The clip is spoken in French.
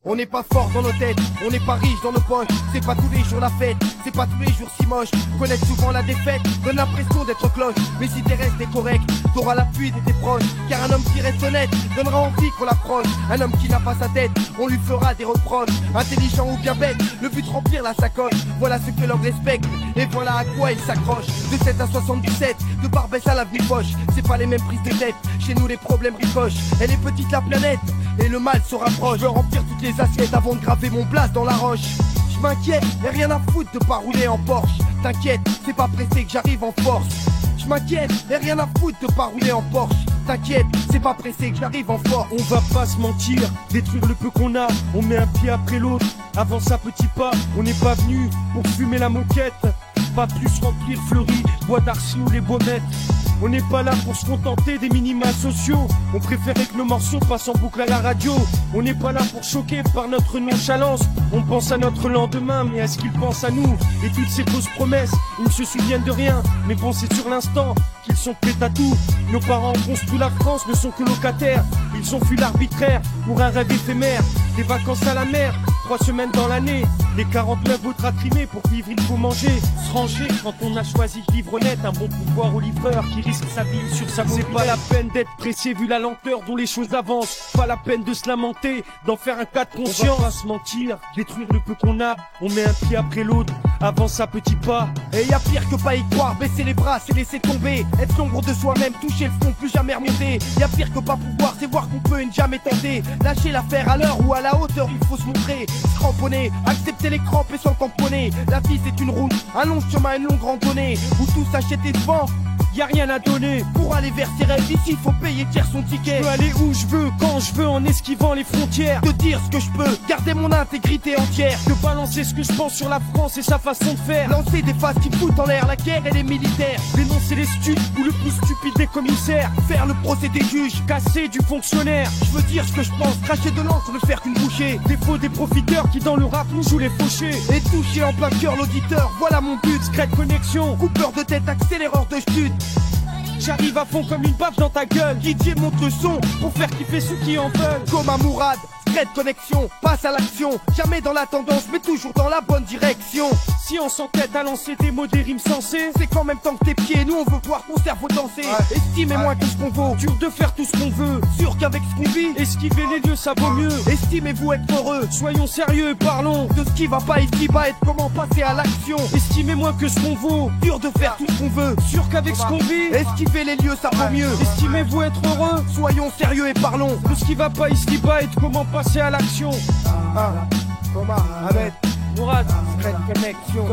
On n'est pas fort dans nos têtes, on n'est pas riche dans nos poches. C'est pas tous les jours la fête, c'est pas tous les jours si moche. Connaître souvent la défaite donne l'impression d'être cloche. Mais si t'es resté correct, t'auras l'appui de tes proches. Car un homme qui reste honnête donnera envie qu'on l'approche. Un homme qui n'a pas sa tête, on lui fera des reproches. Intelligent ou bien bête, le but de remplir la sacoche. Voilà ce que l'homme respecte, et voilà à quoi il s'accroche. De 7 à 77, de Barbès à l'avenue Foch. C'est pas les mêmes prises de tête, chez nous les problèmes ricochent. Elle est petite la planète, et le mal se rapproche. Je veux remplir toutes les assiettes avant de graver mon place dans la roche. Je m'inquiète, y'a rien à foutre de pas rouler en Porsche. T'inquiète, c'est pas pressé que j'arrive en force. Je m'inquiète, y'a rien à foutre de pas rouler en Porsche. T'inquiète, c'est pas pressé que j'arrive en force. On va pas se mentir, détruire le peu qu'on a. On met un pied après l'autre, avance à petits pas. On n'est pas venu pour fumer la moquette. Pas plus remplir Fleury, Bois d'Arcy ou les Baumettes. On n'est pas là pour se contenter des minima sociaux. On préférait que nos morceaux passent en boucle à la radio. On n'est pas là pour choquer par notre nonchalance. On pense à notre lendemain, mais est-ce qu'ils pensent à nous? Et toutes ces fausses promesses, ils ne se souviennent de rien. Mais bon, c'est sur l'instant qu'ils sont prêts à tout. Nos parents ont construit la France, ne sont que locataires. Ils ont fui l'arbitraire pour un rêve éphémère. Des vacances à la mer, 3 semaines dans l'année. Les 49 autres à trimer, pour vivre il faut manger. Se ranger quand on a choisi de vivre honnête. Un bon pouvoir au livreur qui risque sa vie sur sa mobilette. C'est pas la peine d'être pressé vu la lenteur dont les choses avancent. Pas la peine de se lamenter, d'en faire un cas de conscience. On va pas se mentir, détruire le peu qu'on a. On met un pied après l'autre, avance à petits pas. Et y'a pire que pas y croire, baisser les bras c'est laisser tomber. Être l'ombre de soi-même, toucher le fond, plus jamais remonter. Y'a pire que pas pouvoir, c'est voir qu'on peut et ne jamais tenter. Lâcher l'affaire à l'heure ou à la hauteur, il faut se montrer. Se cramponner, accepter les crampes et s'en tamponner. La vie c'est une route, un long chemin, une longue randonnée. Où tout s'achète et se vend, y'a rien à donner. Pour aller vers ses rêves, ici faut payer cher son ticket. Je peux aller où je veux, quand je veux, en esquivant les frontières. De dire ce que je peux, garder mon intégrité entière. De balancer ce que je pense sur la France et sa façon de faire. Lancer des phases qui foutent en l'air la guerre et les militaires. Dénoncer les stups ou le plus stupide des commissaires. Faire le procès des juges, casser du fonctionnaire. Je veux dire ce que je pense, cracher de l'encre, ne faire qu'une bouchée. Défaut des profiteurs qui dans le rap nous jouent les fauchés. Et toucher en plein cœur l'auditeur, voilà mon but. Secret connexion, coupeur de tête, accéléreur de chute. J'arrive à fond comme une baffe dans ta gueule. DJ monte le son pour faire kiffer ceux qui en veulent. Comme un Mourad, secret connexion, passe à l'action. Jamais dans la tendance mais toujours dans la bonne direction. Si on s'entête à lancer des mots, des rimes sensées, c'est qu'en même temps que tes pieds, nous on veut voir ton cerveau danser. Estimez moins que ce qu'on vaut, dur de faire tout ce qu'on veut. Sûr qu'avec ce qu'on vit, esquiver les lieux ça vaut mieux. Estimez-vous être heureux, soyons sérieux et parlons de ce qui va pas ici bas et de comment passer à l'action. Estimez moins que ce qu'on vaut, dur de faire tout ce qu'on veut. Sûr qu'avec ce qu'on vit, esquiver les lieux ça vaut mieux. Estimez-vous être heureux, soyons sérieux et parlons de ce qui va pas ici bas et de comment passer à l'action. Thomas, Ahmed, Mourad, secret connexion.